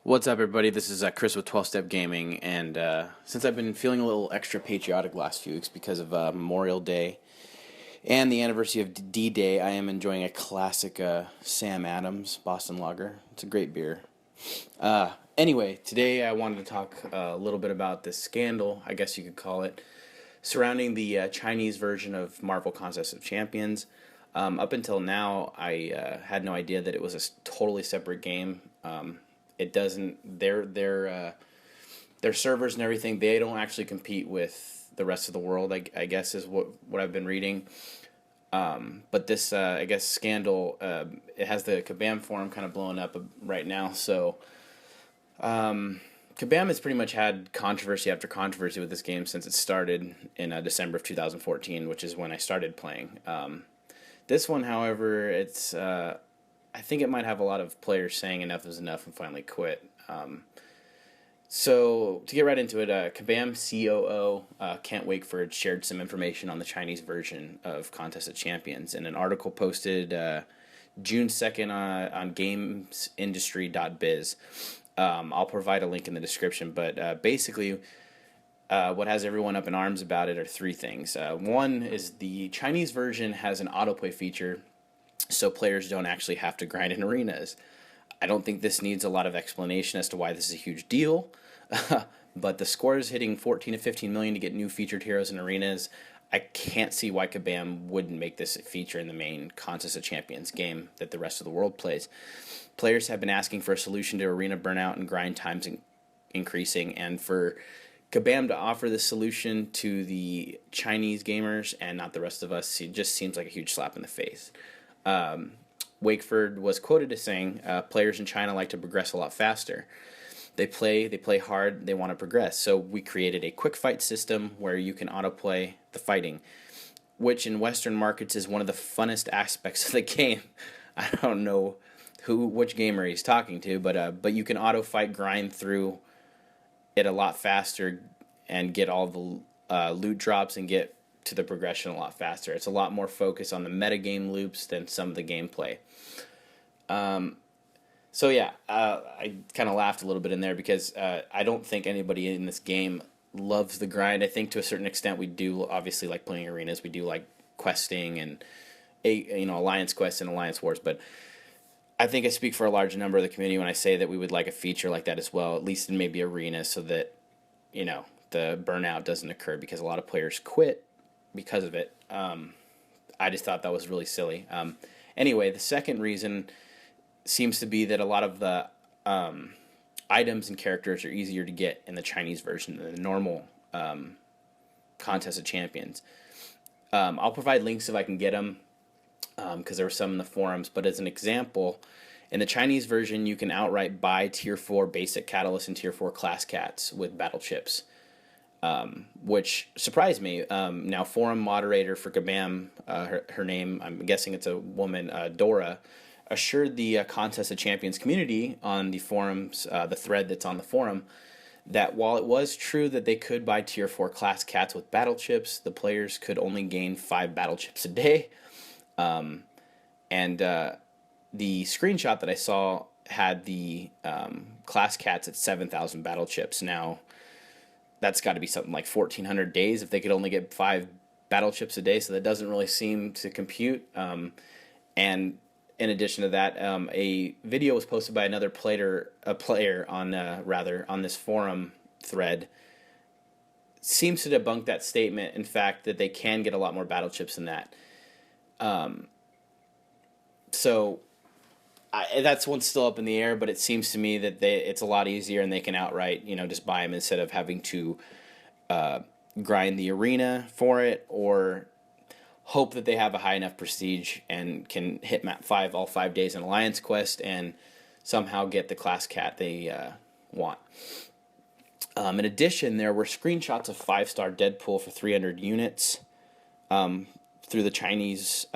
What's up, everybody? This is Chris with 12 Step Gaming, and since I've been feeling a little extra patriotic last few weeks because of Memorial Day and the anniversary of D-Day, I am enjoying a classic Sam Adams Boston Lager. It's a great beer. Anyway, today I wanted to talk a little bit about this scandal, I guess you could call it, surrounding the Chinese version of Marvel Contest of Champions. Up until now, I had no idea that it was a totally separate game. It doesn't their servers and everything, they don't actually compete with the rest of the world, I guess is what I've been reading. But this I guess scandal, it has the Kabam forum kind of blowing up right now. So Kabam has pretty much had controversy after controversy with this game since it started in December of 2014, which is when I started playing. This one, however, it's I think it might have a lot of players saying enough is enough and finally quit. So to get right into it, Kabam COO Kent Wakeford shared some information on the Chinese version of Contest of Champions in an article posted June 2nd on gamesindustry.biz. I'll provide a link in the description, but basically what has everyone up in arms about it are three things. One is the Chinese version has an autoplay feature, so players don't actually have to grind in arenas. I don't think this needs a lot of explanation as to why this is a huge deal, but the score is hitting 14 to 15 million to get new featured heroes in arenas. I can't see why Kabam wouldn't make this a feature in the main Contest of Champions game that the rest of the world plays. Players have been asking for a solution to arena burnout and grind times increasing, and for Kabam to offer this solution to the Chinese gamers and not the rest of us, it just seems like a huge slap in the face. Wakeford was quoted as saying, players in China like to progress a lot faster. They play hard, they want to progress. So we created a quick fight system where you can autoplay the fighting, which in Western markets is one of the funnest aspects of the game. I don't know which gamer he's talking to, but you can auto fight, grind through it a lot faster and get all the loot drops and get to the progression a lot faster. It's a lot more focused on the metagame loops than some of the gameplay. So yeah, I kind of laughed a little bit in there because I don't think anybody in this game loves the grind. I think to a certain extent we do obviously like playing arenas. We do like questing and alliance quests and alliance wars, but I think I speak for a large number of the community when I say that we would like a feature like that as well, at least in maybe arenas, so that the burnout doesn't occur because a lot of players quit because of it. I just thought that was really silly. Anyway, the second reason seems to be that a lot of the items and characters are easier to get in the Chinese version than the normal Contest of Champions. I'll provide links if I can get them because there were some in the forums, but as an example, in the Chinese version you can outright buy tier 4 basic catalyst and tier 4 class cats with battle chips. Which surprised me. Now, forum moderator for Kabam, her name, I'm guessing it's a woman, Dora, assured the Contest of Champions community on the forums, the thread that's on the forum, that while it was true that they could buy tier 4 class cats with battle chips, the players could only gain 5 battle chips a day. And the screenshot that I saw had the class cats at 7,000 battle chips. Now, that's got to be something like 1,400 days if they could only get 5 battle chips a day, so that doesn't really seem to compute. And in addition to that, a video was posted by another player on this forum thread, seems to debunk that statement. In fact, that they can get a lot more battle chips than that. So that's one's still up in the air, but it seems to me that it's a lot easier and they can outright, just buy them instead of having to grind the arena for it or hope that they have a high enough prestige and can hit map 5 all 5 days in Alliance Quest and somehow get the class cat they want. In addition, there were screenshots of 5-star Deadpool for 300 units through the Chinese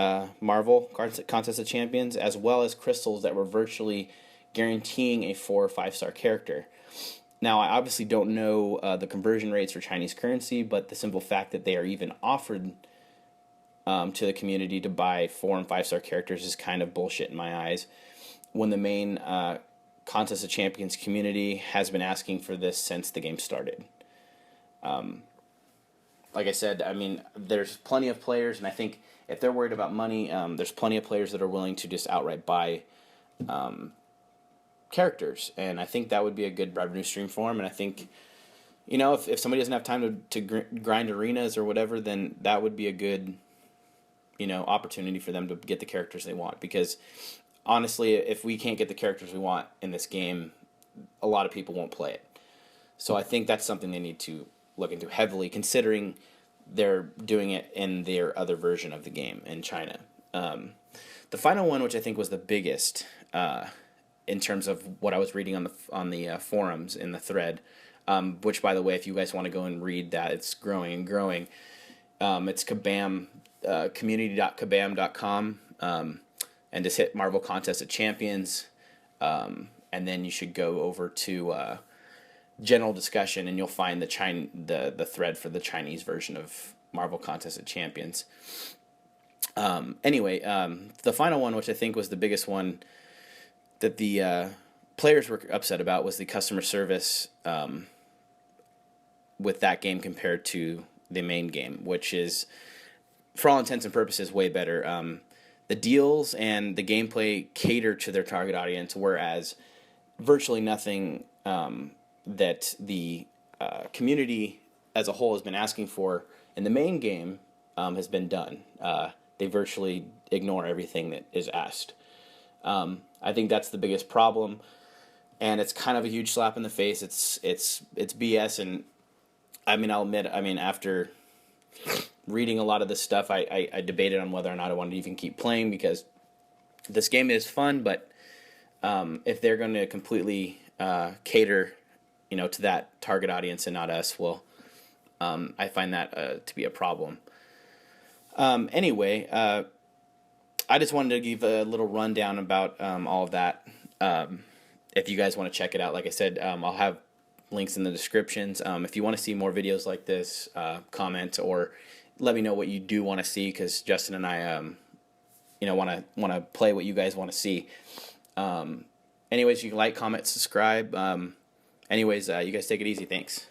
Marvel Contest of Champions, as well as crystals that were virtually guaranteeing a 4 or 5-star character. Now, I obviously don't know the conversion rates for Chinese currency, but the simple fact that they are even offered to the community to buy 4 and 5-star characters is kind of bullshit in my eyes. When the main Contest of Champions community has been asking for this since the game started. Like I said, I mean, there's plenty of players, and I think if they're worried about money, there's plenty of players that are willing to just outright buy characters, and I think that would be a good revenue stream for them. And I think, you know, if somebody doesn't have time to grind arenas or whatever, then that would be a good, you know, opportunity for them to get the characters they want. Because honestly, if we can't get the characters we want in this game, a lot of people won't play it. So I think that's something they need to look into heavily, considering they're doing it in their other version of the game in China. The final one, which I think was the biggest in terms of what I was reading on the forums in the thread, which, by the way, if you guys want to go and read that, it's growing and growing. It's Kabam, community.kabam.com, and just hit Marvel Contest of Champions, and then you should go over to general discussion, and you'll find the thread for the Chinese version of Marvel Contest of Champions. Anyway, the final one, which I think was the biggest one that the players were upset about, was the customer service with that game compared to the main game, which is, for all intents and purposes, way better. The deals and the gameplay cater to their target audience, whereas virtually nothing that the community as a whole has been asking for in the main game has been done. They virtually ignore everything that is asked. I think that's the biggest problem, and it's kind of a huge slap in the face. It's BS, and I mean, I'll admit, I mean, after reading a lot of this stuff, I debated on whether or not I wanted to even keep playing, because this game is fun, but if they're going to completely cater, you know, to that target audience and not us, well, I find that to be a problem. Anyway, I just wanted to give a little rundown about all of that. If you guys want to check it out, like I said, I'll have links in the descriptions. If you want to see more videos like this, comment or let me know what you do want to see, because Justin and I, you know, want to play what you guys want to see. Anyways, you can like, comment, subscribe. Anyways, you guys take it easy. Thanks.